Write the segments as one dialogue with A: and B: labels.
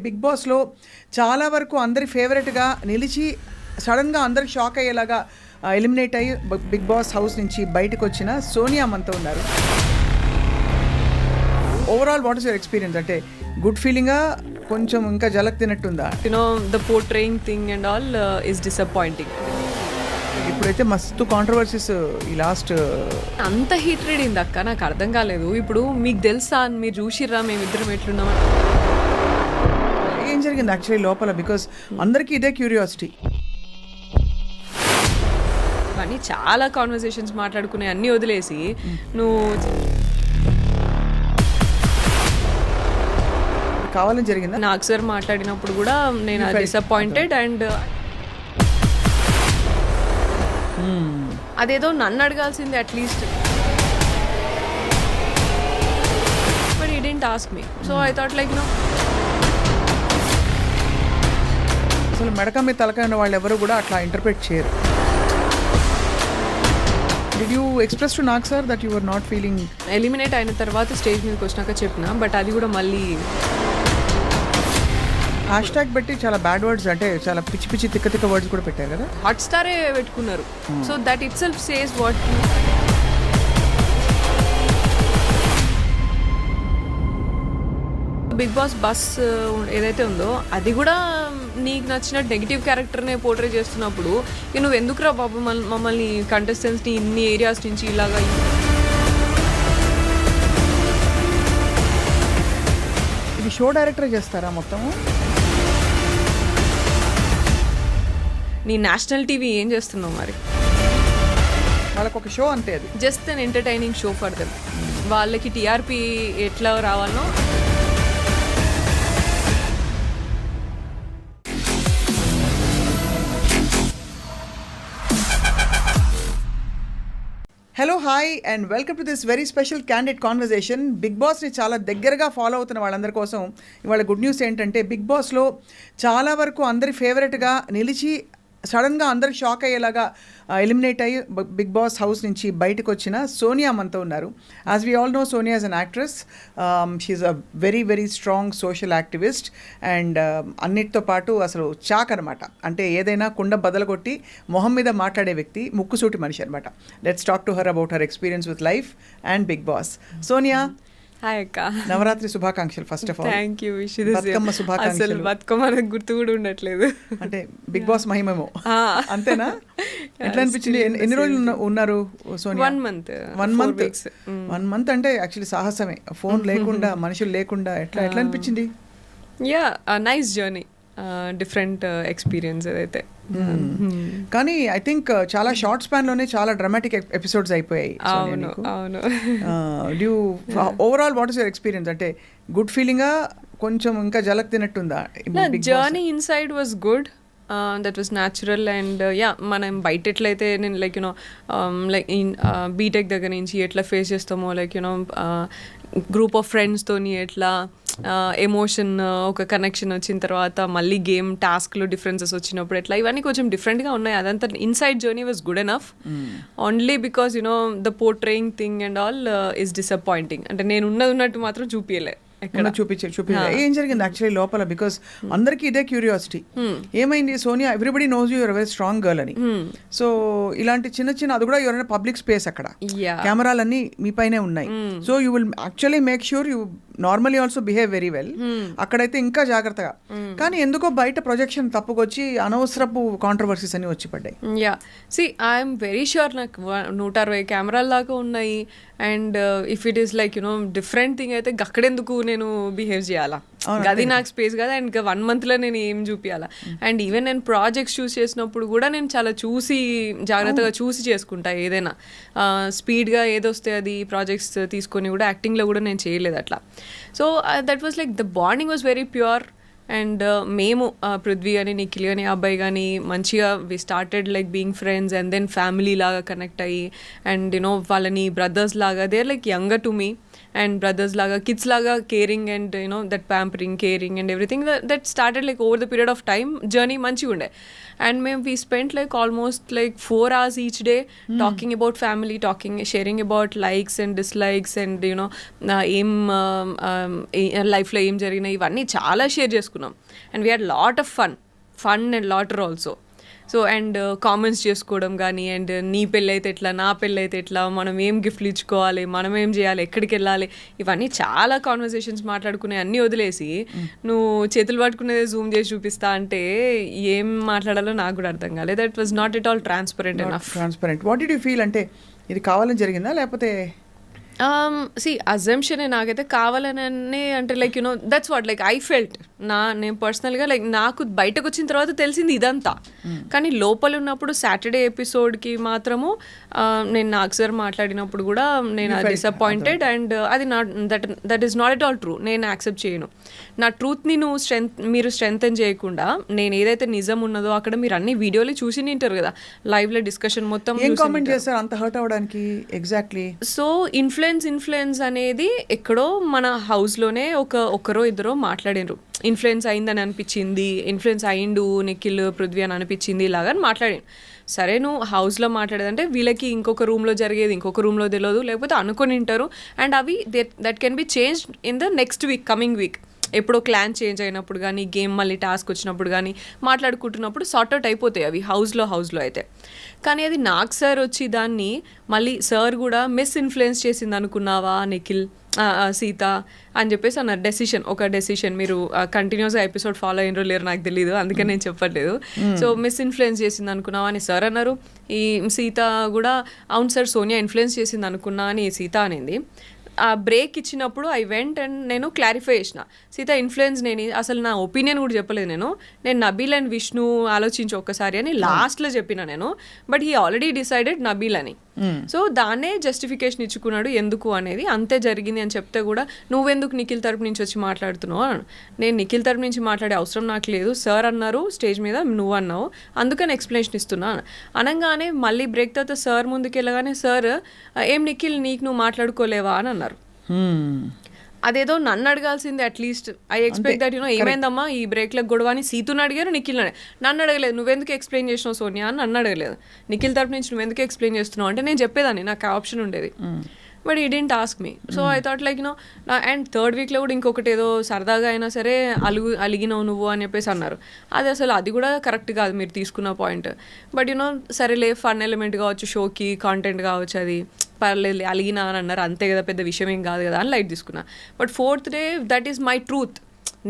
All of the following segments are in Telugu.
A: బిగ్ బాస్లో చాలా వరకు అందరి ఫేవరెట్గా నిలిచి సడన్గా అందరికి షాక్ అయ్యేలాగా ఎలిమినేట్ అయ్యి బిగ్ బాస్ హౌస్ నుంచి బయటకు వచ్చిన సోనియా మనతో ఉన్నారు. Overall what is your experience? అంటే గుడ్ ఫీలింగా, కొంచెం ఇంకా జలక్ తినట్టుందా?
B: The portraying thing and all is disappointing.
A: ఇప్పుడైతే మస్తు కాంట్రవర్సీస్ ఈ లాస్ట్.
B: అంత హీటెడ్ అయింది అక్క, నాకు అర్థం కాలేదు. ఇప్పుడు మీకు తెలుసా, మీరు చూసిర్రా మేమిద్దరం ఎట్లున్నామా?
A: ఏం జరిగింది యాక్చువల్లీ లోపల? బికాస్ అందరికీ ఇదే క్యూరియాసిటీ.
B: కానీ చాలా కాన్వర్సేషన్స్ మాట్లాడుకునే అన్నీ వదిలేసి నువ్వు
A: కావాలని జరిగిందా?
B: నాకు సార్ మాట్లాడినప్పుడు కూడా నేను డిసప్పాయింటెడ్ అండ్ అదేదో నన్ను అడగాల్సింది at least, but he didn't ask me. So I thought like no.
A: అసలు మెడక మీద తలకాయ ఉన్న వాళ్ళు ఎవరు కూడా అట్లా ఇంటర్ప్రిట్ చేయరు. Did you express to Nag sir that you were not feeling?
B: Eliminate అయిన తర్వాత స్టేజ్ మీదకి వచ్చినాక చెప్పిన, బట్ అది కూడా మళ్ళీ
A: హ్యాష్ ట్యాగ్ పెట్టి చాలా బ్యాడ్ వర్డ్స్, అంటే చాలా పిచ్చి పిచ్చి తిక్క తిక్క వర్డ్స్ కూడా పెట్టారు కదా.
B: హాట్ స్టారే పెట్టుకున్నారు. So that itself says what. Bigg Boss buzz ఏదైతే ఉందో అది కూడా నీకు నచ్చిన నెగిటివ్ క్యారెక్టర్నే పోర్ట్రే చేస్తున్నప్పుడు ఇక నువ్వు ఎందుకురా బాబు మమ్మల్ని కంటెస్టెంట్స్ని ఇన్ని ఏరియాస్ నుంచి ఇలాగా.
A: ఇది షో డైరెక్టర్ చేస్తారా మొత్తము?
B: నీ నేషనల్ టీవీ ఏం చేస్తున్నావు మరి?
A: వాళ్ళకి ఒక షో అంతే, అది
B: just an entertaining show for them. వాళ్ళకి టీఆర్పీ ఎట్లా రావాలనో.
A: Hello, hi and welcome to this very special candid conversation. Bigg బాస్ని చాలా దగ్గరగా ఫాలో అవుతున్న వాళ్ళందరి కోసం ఇవాళ గుడ్ న్యూస్ ఏంటంటే, బిగ్ బాస్లో చాలా వరకు అందరి ఫేవరెట్గా నిలిచి సడన్గా అందరికి షాక్ అయ్యేలాగా ఎలిమినేట్ అయ్యి బిగ్ బాస్ హౌస్ నుంచి బయటకు వచ్చిన సోనియా మనతో ఉన్నారు. As we all know, Sonia is an actress. She is a very very strong social activist and అన్నిటితో పాటు అసలు చాక్ అనమాట. అంటే ఏదైనా కుండ బదలగొట్టి మొహం మీద మాట్లాడే వ్యక్తి, ముక్కుసూటి మనిషి అనమాట. Let's talk to her about her experience with life and Bigg Boss. Sonia,
B: hi అక్క.
A: నవరాత్రి శుభాకాంక్షలు first of all.
B: Thank you.
A: Bathukamma శుభాకాంక్షలు.
B: బతుకమ్మ నాకు గుర్తు కూడా ఉండట్లేదు.
A: అంటే బిగ్ బాస్ మహిమేమో, అంతేనా? ఎట్లా అనిపించింది? ఎన్ని రోజులు ఉన్నారు సోనియా?
B: 1 month.
A: 1 month అంటే యాక్చువల్లీ సాహసమే. ఫోన్ లేకుండా, మనుషులు లేకుండా ఎట్లా అనిపించింది?
B: Yeah, nice journey, different experience అదైతే.
A: కానీ ఐ థింక్ చాలా షార్ట్ స్పాన్ లోనే చాలా డ్రామాటిక్ ఎపిసోడ్స్ అయిపోయాయి.
B: అవును.
A: Overall what is your experience? అంటే గుడ్ ఫీలింగా, కొంచెం ఇంకా జలక్ తినట్టుందా?
B: Journey inside was good. That was natural and yeah, మనం బయట ఎట్లయితే నేను లైక్ యూనో లైక్ బీటెక్ దగ్గర నుంచి ఎట్లా ఫేస్ చేస్తామో, లైక్ యూనో గ్రూప్ ఆఫ్ ఫ్రెండ్స్తోని ఎట్లా ఎమోషన్, ఒక కనెక్షన్ వచ్చిన తర్వాత మళ్ళీ గేమ్ టాస్క్లో డిఫరెన్సెస్ వచ్చినప్పుడు ఎట్లా, ఇవన్నీ కొంచెం డిఫరెంట్గా ఉన్నాయి. అదంతా inside journey was good enough. Only because you know the portraying thing and all is disappointing. అంటే నేను ఉన్నట్టు మాత్రం చూపించలే.
A: ఏం జరిగింది యాక్చువల్లీ లోపల? బికాస్ అందరికీ ఇదే క్యూరియాసిటీ. ఏమైంది Sonia? Everybody knows you, you're very strong girl అని. సో ఇలాంటి చిన్న చిన్న, అది కూడా ఎవరైనా పబ్లిక్ స్పేస్, అక్కడ కెమెరాలన్నీ మీ పైనే ఉన్నాయి. So you will actually make sure you normally also behave very well. అక్కడైతే ఇంకా జాగ్రత్తగా. కానీ ఎందుకో బయట ప్రొజెక్షన్ తప్పుకొచ్చి అనవసరపు కాంట్రవర్సీస్ అని వచ్చి పడ్డాయి.
B: Yeah, see I'm very sure నాకు 160 కెమెరాల దాకా ఉన్నాయి. And if it is like you know different thing అయితే అక్కడెందుకు నేను బిహేవ్ చేయాలా? అది నాకు స్పేస్ కదా. అండ్ 1 monthలో నేను ఏం చూపించాలా? అండ్ ఈవెన్ నేను ప్రాజెక్ట్స్ చూస్ చేసినప్పుడు కూడా నేను చాలా చూసి, జాగ్రత్తగా చూసి చేసుకుంటా. ఏదైనా స్పీడ్గా ఏదొస్తే అది ప్రాజెక్ట్స్ తీసుకొని కూడా యాక్టింగ్లో కూడా నేను చేయలేదు అట్లా. So that was like the bonding was very pure. And మేము పృథ్వీ కానీ, నిఖిల్ కానీ, అబ్బాయి కానీ మంచిగా we started like being friends and then family లాగా కనెక్ట్ అయ్యి, అండ్ యునో వాళ్ళని బ్రదర్స్ లాగా, they are like younger to me and brothers లాగా కిడ్స్ లాగా caring and you know that pampering caring and everything that started like over the period of time journey మంచిగా ఉండే. అండ్ మేము we spent like almost like 4 hours each day talking about family, sharing about likes and dislikes and you know ఏం లైఫ్లో ఏం జరిగినాయి ఇవన్నీ చాలా షేర్ చేసుకున్నాం. And we had lot of fun and laughter also. So and comments చేసుకోవడం కానీ అండ్ నీ పెళ్ళి అయితే ఎట్లా, నా పెళ్ళి అయితే ఎట్లా, మనం ఏం గిఫ్ట్లు ఇచ్చుకోవాలి, మనం ఏం చేయాలి, ఎక్కడికి వెళ్ళాలి, ఇవన్నీ చాలా కాన్వర్సేషన్స్ మాట్లాడుకునే అన్నీ వదిలేసి నువ్వు చేతులు పట్టుకునేది జూమ్ చేసి చూపిస్తా అంటే ఏం మాట్లాడాలో నాకు కూడా అర్థం కాలేదు. That was not at all transparent enough.
A: What did you feel? అంటే ఇది కావాలని జరిగిందా లేకపోతే
B: అజంప్షన్ నాకైతే కావాలని అంటే like you know that's what like I felt నేను పర్సనల్గా లైక్ నాకు బయటకు వచ్చిన తర్వాత తెలిసింది ఇదంతా. కానీ లోపల ఉన్నప్పుడు సాటర్డే ఎపిసోడ్కి మాత్రము నేను నాగ్ సార్ మాట్లాడినప్పుడు కూడా నేను డిసప్పాయింటెడ్ అండ్ అది not that is not at all true. నేను యాక్సెప్ట్ చేయను. నా ట్రూత్ని మీరు స్ట్రెంగ్తెన్ చేయకుండా నేను ఏదైతే నిజం ఉన్నదో అక్కడ మీరు అన్ని వీడియోలు చూసి నింటారు కదా, లైవ్లో డిస్కషన్ మొత్తం
A: కామెంట్ చేస్తారు అంత హర్ట్ అవ్వడానికి. ఎగ్జాక్ట్లీ.
B: సో ఇన్ఫ్లుయెన్స్ అనేది ఎక్కడో మన హౌస్లోనే ఒకరో ఇద్దరో మాట్లాడినరు. ఇన్ఫ్లుయెన్స్ అయిందని అనిపించింది, ఇన్ఫ్లుయెన్స్ అయిండు నిఖిల్ పృథ్వీ అని అనిపించింది ఇలాగా మాట్లాడాను. సరే నువ్వు హౌస్లో మాట్లాడేదంటే వీళ్ళకి ఇంకొక రూమ్లో జరిగేది ఇంకొక రూమ్లో తెలియదు, లేకపోతే అనుకొని ఉంటారు. అండ్ అవి that can be change in the next week, coming week. ఎప్పుడో క్లాన్ చేంజ్ అయినప్పుడు కానీ గేమ్ మళ్ళీ టాస్క్ వచ్చినప్పుడు కానీ మాట్లాడుకుంటున్నప్పుడు సార్ట్అవుట్ అయిపోతాయి అవి హౌస్లో అయితే. కానీ అది నాగ్ సార్ వచ్చి దాన్ని మళ్ళీ సార్ కూడా మిస్ఇన్ఫ్లుయెన్స్ చేసింది అనుకున్నావా నిఖిల్, సీత అని చెప్పేసి అన్నారు. డెసిషన్ మీరు కంటిన్యూస్గా ఎపిసోడ్ ఫాలో అయినరో లేరు నాకు తెలియదు, అందుకని నేను చెప్పట్లేదు. సో మిస్ఇన్ఫ్లుయెన్స్ చేసింది అనుకున్నావా అని సార్ అన్నారు. ఈ సీత కూడా అవును సార్ సోనియా ఇన్ఫ్లుయెన్స్ చేసింది అనుకున్నా అని సీత అనింది. ఆ బ్రేక్ ఇచ్చినప్పుడు ఐ వెంట్ అండ్ నేను క్లారిఫై చేసిన సీత ఇన్ఫ్లుయెన్స్ నేను అసలు నా ఒపీనియన్ కూడా చెప్పలేదు. నేను నబీల్ అండ్ విష్ణు ఆలోచించి ఒక్కసారి అని లాస్ట్లో చెప్పిన నేను. But he already decided Nabeel అని. సో దాన్నే జస్టిఫికేషన్ ఇచ్చుకున్నాడు ఎందుకు అనేది. అంతే జరిగింది అని చెప్తే కూడా నువ్వెందుకు నిఖిల్ తరపు నుంచి వచ్చి మాట్లాడుతున్నావు అని. నేను నిఖిల్ తరపు నుంచి మాట్లాడే అవసరం నాకు లేదు, సార్ అన్నారు స్టేజ్ మీద, నువ్వు అన్నావు, అందుకని ఎక్స్ప్లెనేషన్ ఇస్తున్నా అనగానే మళ్ళీ బ్రేక్ తర్వాత సార్ ముందుకు వెళ్ళగానే సార్ ఏం నిఖిల్ నీకు నువ్వు మాట్లాడుకోలేవా అని అన్నారు. అదేదో నన్ను అడగాల్సింది at least. I expect that you know ఏమైందమ్మా ఈ బ్రేక్లో గొడవ అని సీతుని అడిగారు, నిఖిల్ నన్ను అడగలేదు. నువ్వెందుకు ఎక్స్ప్లెయిన్ చేసినావు సోనియా అని నన్ను అడగలేదు. నిఖిల్ తరపు నుంచి నువ్వెందుకు ఎక్స్ప్లెయిన్ చేస్తున్నావు అంటే నేను చెప్పేదాన్ని, నాకు ఆప్షన్ ఉండేది. బట్ ఈ didn't ask me. So I thought like you know and third వీక్లో కూడా ఇంకొకటి ఏదో సరదాగా అయినా సరే అలిగినావు నువ్వు అని చెప్పేసి అన్నారు. అది కూడా కరెక్ట్ కాదు మీరు తీసుకున్న పాయింట్. బట్ యూనో సరేలే ఫన్ ఎలిమెంట్ కావచ్చు, షోకి కాంటెంట్ కావచ్చు, అది పర్లేదు అలిగినా అని అన్నారు, అంతే కదా పెద్ద విషయం ఏం కాదు కదా అని లైట్ తీసుకున్నా. But fourth day that is my truth.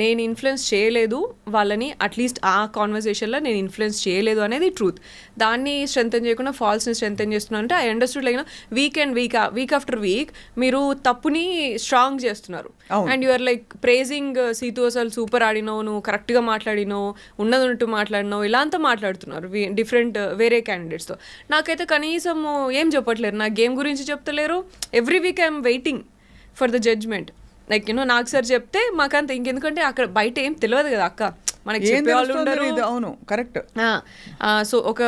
B: నేను ఇన్ఫ్లుయెన్స్ చేయలేదు వాళ్ళని, అట్లీస్ట్ ఆ కాన్వర్సేషన్లో నేను ఇన్ఫ్లుయెన్స్ చేయలేదు అనేది ట్రూత్. దాన్ని స్ట్రెంథెన్ చేయకుండా ఫాల్స్ని స్ట్రెంథెన్ చేస్తున్నాను అంటే I understood like week after week మీరు తప్పుని స్ట్రాంగ్ చేస్తున్నారు. And you're like praising Situ అసలు సూపర్ ఆడినావు, నువ్వు కరెక్ట్గా మాట్లాడినావు, ఉన్నట్టు మాట్లాడినావు, ఇలా అంతా మాట్లాడుతున్నారు డిఫరెంట్ వేరే క్యాండిడేట్స్తో. నాకైతే కనీసం ఏం చెప్పట్లేరు, నా గేమ్ గురించి చెప్తలేరు. Every week I'm waiting for the judgment. Like you know నాకు సార్ చెప్తే మాకంత ఇంకెందుకంటే అక్కడ బయట ఏం తెలియదు కదా అక్క, మనకి చెప్పేవాళ్ళు ఉండరు.
A: అవును కరెక్ట్.
B: సో ఒక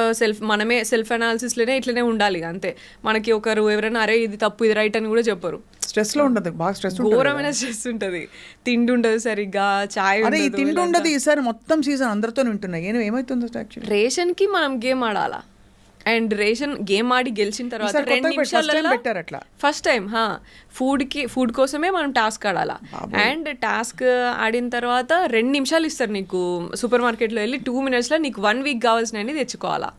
B: మనమే సెల్ఫ్ అనాలిసిస్లోనే ఇట్లనే ఉండాలి అంతే. మనకి ఒకరు ఎవరైనా అరే ఇది తప్పు ఇది రైట్ అని కూడా చెప్పరు.
A: స్ట్రెస్లో ఉంటుంది, బాగా స్ట్రెస్,
B: ఘోరమైన స్ట్రెస్ ఉంటుంది, తిండి ఉండదు సరిగ్గా, చాయ్
A: తిండి ఉండదు. ఈసారి మొత్తం సీజన్ అందరితో వింటున్నాయి ఏమవుతుందో యాక్చువల్లీ
B: రేషన్కి మనం గేమ్ ఆడాలా. అండ్ రేషన్ గేమ్ ఆడి గెలిచిన తర్వాత 2 నిమిషాలలో ఫస్ట్ టైం ఫుడ్ కోసమే మనం టాస్క్ ఆడాలా. అండ్ టాస్క్ ఆడిన తర్వాత 2 నిమిషాలు ఇస్తారు నీకు సూపర్ మార్కెట్లో వెళ్ళి 2 minutesలో నీకు 1 week కావాల్సినవి తెచ్చుకోవాలా.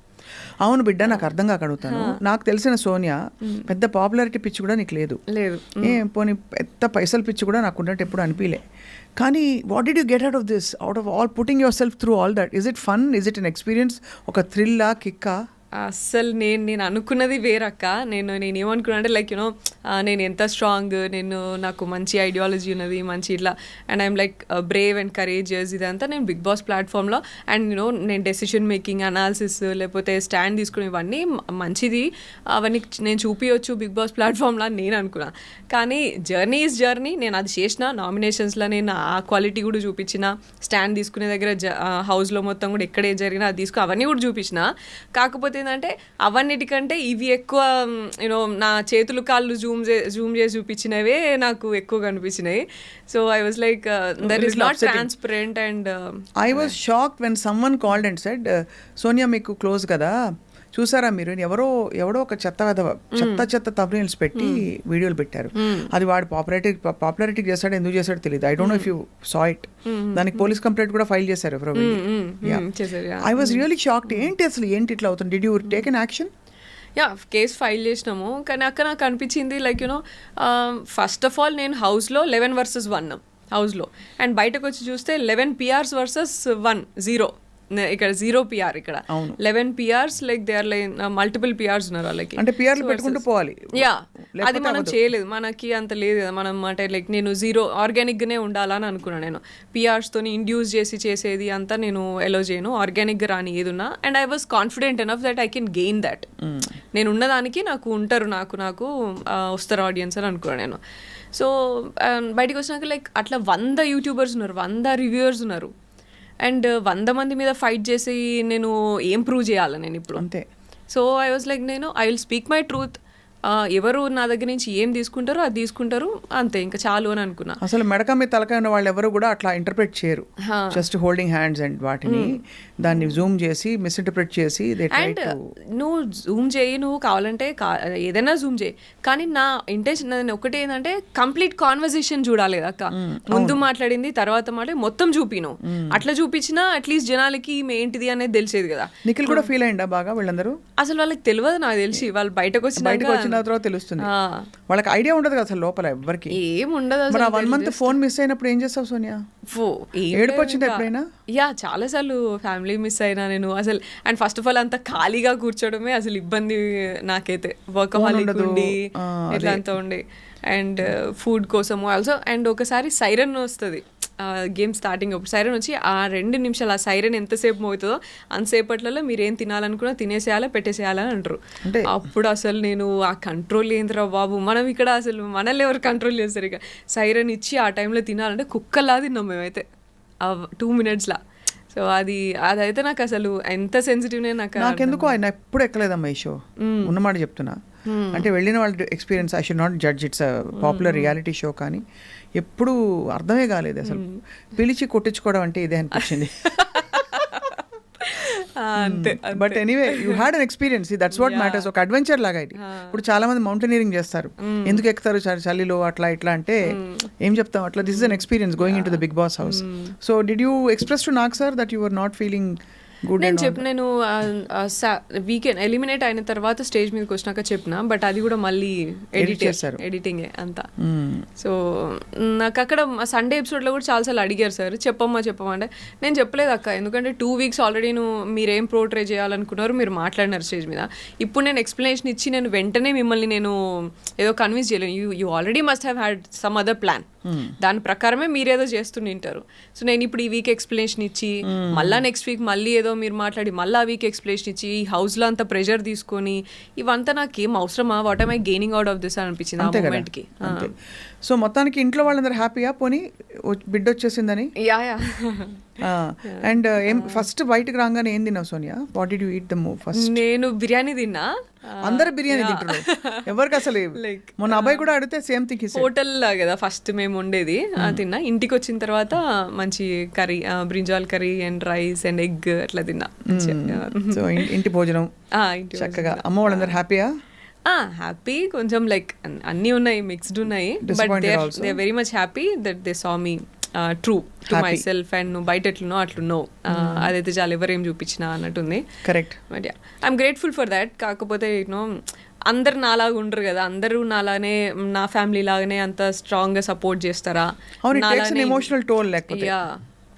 A: అవును బిడ్డ, నాకు అర్థం కాక అడుగుతాను. నాకు తెలిసిన సోనియా పెద్ద పాపులారిటీ పిచ్చి కూడా నీకు లేదు. పోనీ పెద్ద పైసలు పిచ్చి కూడా నాకు ఉన్నట్టు ఎప్పుడు అనిపించలే. కానీ what did you get out of this, out of all putting your self through all that? Is it fun, is it an experience, ఒక థ్రిల్లా, కిక్కా?
B: అస్సలు నేను అనుకున్నది వేరక్క. నేను ఏమనుకున్నా అంటే లైక్ యూనో నేను ఎంత స్ట్రాంగ్, నాకు మంచి ఐడియాలజీ ఉన్నది, మంచి ఇట్లా, and I'm like Brave and courageous, ఇదంతా నేను బిగ్ బాస్ ప్లాట్ఫామ్లో. అండ్ నేను డెసిషన్ మేకింగ్, అనాలిసిస్, లేకపోతే స్టాండ్ తీసుకుని ఇవన్నీ మంచిది, అవన్నీ నేను చూపించవచ్చు బిగ్ బాస్ ప్లాట్ఫామ్లో అని నేను అనుకున్నా. కానీ జర్నీ ఈజ్ జర్నీ. నేను అది చేసిన నామినేషన్స్లో నేను ఆ క్వాలిటీ కూడా చూపించిన, స్టాండ్ తీసుకునే దగ్గర హౌస్లో మొత్తం కూడా ఎక్కడ ఏం జరిగినా అది అవన్నీ కూడా చూపించిన. కాకపోతే ఏంటంటే అవన్నిటికంటే ఇవి ఎక్కువ యూనో నా చేతులు కాళ్ళు జూమ్ చేసి చూపించినవే నాకు ఎక్కువ కనిపించినాయి. So I was like that is not transparent. And
A: I was shocked when someone called and said, Sonia మీకు క్లోజ్ కదా, చూసారా మీరు, ఎవడో ఒక చెత్త తమ్నెయిల్స్ పెట్టి వీడియోలు పెట్టారు, అది వాడు పాపులారిటీ చేశాడు, ఎందుకు చేశాడో తెలియదు. I don't know if you saw it. దానికి పోలీస్ కంప్లైంట్ కూడా ఫైల్ చేశారు ఎవరో. I was really shocked. ఏంటి ఇట్లా అవుతుంది? Did you take an action?
B: Case file చేసినాము, కానీ అక్కడ నాకు అనిపించింది like you know first of all నేను హౌస్లో 11 versus 1 హౌస్లో, అండ్ బయటకు వచ్చి చూస్తే 11 PRs versus 1 0. ఇక్కడ 0 PR, ఇక్కడ 11 PRs, like they are like multiple PRs ఉన్నారు వాళ్ళకి.
A: అంటే PRలు పెట్టుకుంటూ పోవాలి.
B: అది మనం చేయలేదు, మనకి అంత లేదు కదా. మనం అంటే లైక్ నేను 0 ఆర్గానిక్గానే ఉండాలని అనుకున్నాను. నేను PRస్తోని ఇండ్యూస్ చేసేది అంతా నేను ఎలో చేయను, ఆర్గానిక్గా రాని ఏదున్నా. And I was confident enough that I can gain that. నేను ఉన్నదానికి నాకు ఉంటారు, నాకు వస్తారు ఆడియన్స్ అని అనుకున్నాను నేను. సో బయటకు వచ్చినాక లైక్ అట్లా 100 యూట్యూబర్స్ ఉన్నారు, 100 రివ్యూవర్స్ ఉన్నారు, అండ్ 100 మంది మీద ఫైట్ చేసి నేను ఏం ప్రూవ్ చేయాలి నేను ఇప్పుడు?
A: అంతే.
B: So I was like I will speak my truth. ఎవరు నా దగ్గర నుంచి ఏం తీసుకుంటారో అది తీసుకుంటారు, అంతే, ఇంకా చాలు అని అనుకున్నా.
A: అసలు మెడక మీద తలకాయ ఉన్న వాళ్ళు ఎవరు కూడా అట్లా ఇంటర్ప్రెట్ చేయరు. జస్ట్ హోల్డింగ్ హ్యాండ్స్ అండ్ వాటిని దాన్ని జూమ్ చేసి మిస్ఇంటర్ప్రెట్ చేసి
B: అండ్ నువ్వు జూమ్ చేయి, నువ్వు కావాలంటే ఏదైనా జూమ్ చేయి, కానీ నా ఇంటెన్షన్ ఒకటి ఏంటంటే కంప్లీట్ కాన్వర్సేషన్ చూడాలి అక్క. ముందు మాట్లాడింది తర్వాత మొత్తం చూపిను. అట్లా చూపించినా అట్లీస్ట్ జనాలకి ఏంటిది అనేది తెలిసేది కదా.
A: నిఖిల్ కూడా ఫీల్ అయ్యిందా బాగా? వీళ్ళందరూ
B: అసలు వాళ్ళకి తెలియదు, నాకు తెలిసి వాళ్ళు బయటకు వచ్చిన
A: తర్వాత తెలుస్తుంది. వాళ్ళకి ఐడియా ఉండదు కదా అసలు లోపల ఎవరికి
B: ఏం ఉండదు.
A: 1 month ఫోన్ మిస్ అయినప్పుడు ఏం చేస్తావు సోనియా? ఏడుపు వచ్చింది ఎప్పుడైనా?
B: చాలా సార్లు ఫ్యామిలీ మిస్ అయినా నేను అసలు. అండ్ ఫస్ట్ ఆఫ్ ఆల్ అంత ఖాళీగా కూర్చోవడమే అసలు ఇబ్బంది నాకైతే. వర్కహాలిక్ ఉండి ఇట్లా అంతా ఉండి, అండ్ ఫుడ్ కోసము ఆల్సో. అండ్ ఒకసారి సైరన్ వస్తుంది గేమ్ స్టార్టింగ్ అప్పుడు, సైరన్ వచ్చి ఆ 2 నిమిషాలు ఆ సైరన్ ఎంతసేపు మోగుతుందో అంతసేపట్లలో మీరు ఏం తినాలనుకున్నా తినేసేయాలా పెట్టేసేయాలని అంటారు. అప్పుడు అసలు నేను ఆ కంట్రోల్ ఏంద్రా బాబు, మనం ఇక్కడ అసలు మనల్ని ఎవరు కంట్రోల్ చేస్తారు? ఇక సైరన్ ఇచ్చి ఆ టైంలో తినాలంటే కుక్కలా తిన్నాం మేమైతే ఆ 2 minutesలా. సో అదైతే నాకు అసలు ఎంత సెన్సిటివ్.
A: నాకెందుకో ఆయన ఎప్పుడు ఎక్కలేదమ్మా ఈ షో, ఉన్నమాట చెప్తున్నా. అంటే వెళ్ళిన వాళ్ళ experience, I should not judge, it's popular reality show, కానీ ఎప్పుడు అర్థమే కాలేదు అసలు. పిలిచి కొట్టించుకోవడం అంటే ఇదే అనిపించింది. But anyway you had an experience, that's what matters. ఒక అడ్వెంచర్ లాగా ఇది. ఇప్పుడు చాలా మంది మౌంటైనీరింగ్ చేస్తారు, ఎందుకు ఎక్కుతారు చలిలో అట్లా ఇట్లా అంటే ఏం చెప్తాం అట్లా. This is an experience going into the Bigg Boss house. So did you express to Nag sir that you are not feeling good?
B: నేను వీకెండ్ ఎలిమినేట్ అయిన తర్వాత స్టేజ్ మీదకి వచ్చినాక చెప్పిన, బట్ అది కూడా మళ్ళీ ఎడిటింగే అంతా. సో నాకు అక్కడ సండే ఎపిసోడ్లో కూడా చాలాసార్లు అడిగారు సార్ చెప్పమ్మా అంటే నేను చెప్పలేదు అక్క, ఎందుకంటే 2 weeks ఆల్రెడీ మీరేం పోర్ట్రే చేయాలనుకున్నారు మీరు మాట్లాడినారు స్టేజ్ మీద. ఇప్పుడు నేను ఎక్స్ప్లెనేషన్ ఇచ్చి నేను వెంటనే మిమ్మల్ని నేను ఏదో కన్విన్స్ చేయలేను. You already must have had some other plan, దాని ప్రకారమే మీరేదో చేస్తుంటారు. సో నేను ఇప్పుడు ఈ వీక్ ఎక్స్ప్లెనేషన్ ఇచ్చి మళ్ళీ నెక్స్ట్ వీక్ మళ్ళీ ఏదో మీరు మాట్లాడి మళ్ళీ ఆ వీక్ ఎక్స్ప్లెనేషన్ ఇచ్చి ఈ హౌస్లో అంతా ప్రెషర్ తీసుకొని ఇవంతా నాకేం అవసరమా? What am I gaining out of this అనిపించింది ఆ మూమెంట్కి.
A: సో మొత్తానికి ఇంట్లో వాళ్ళందరూ హ్యాపీయా? పోనీ బిడ్డ వచ్చేసిందని? అండ్ ఏం ఫస్ట్ బయటకు రాగానే ఏం తిన్నావు Sonia? What did you eat the first?
B: నేను బిర్యానీ తిన్నా.
A: అందరు బిర్యానీ తింటారు, ఎవరికి అసలు మొన్న అబ్బాయి కూడా అడిగితే సేమ్ థింగ్.
B: హోటల్ కదా ఫస్ట్ మేము ఉండేది, తిన్నా. ఇంటికి వచ్చిన తర్వాత మంచి curry, brinjal curry and rice and egg అట్లా తిన్నా.
A: సో ఇంటి భోజనం చక్కగా. అమ్మ వాళ్ళందరూ హ్యాపీయా?
B: హ్యాపీ, కొంచెం లైక్ అన్నీ ఉన్నాయి, మిక్స్డ్ ఉన్నాయి, but they very much happy that they saw me true to myself and నువ్వు బయట ఎట్లున్నో అట్లున్నావు, అదైతే చాలా ఎవరేం చూపించినా అన్నట్టుంది.
A: Correct.
B: But I'm grateful for that. కాకపోతే యూనో అందరు నాలాగా ఉండరు కదా, అందరూ నాలానే నా ఫ్యామిలీ లాగానే అంత స్ట్రాంగ్ గా సపోర్ట్ చేస్తారా?
A: ఎమోషనల్ టోల్ లేకపోతే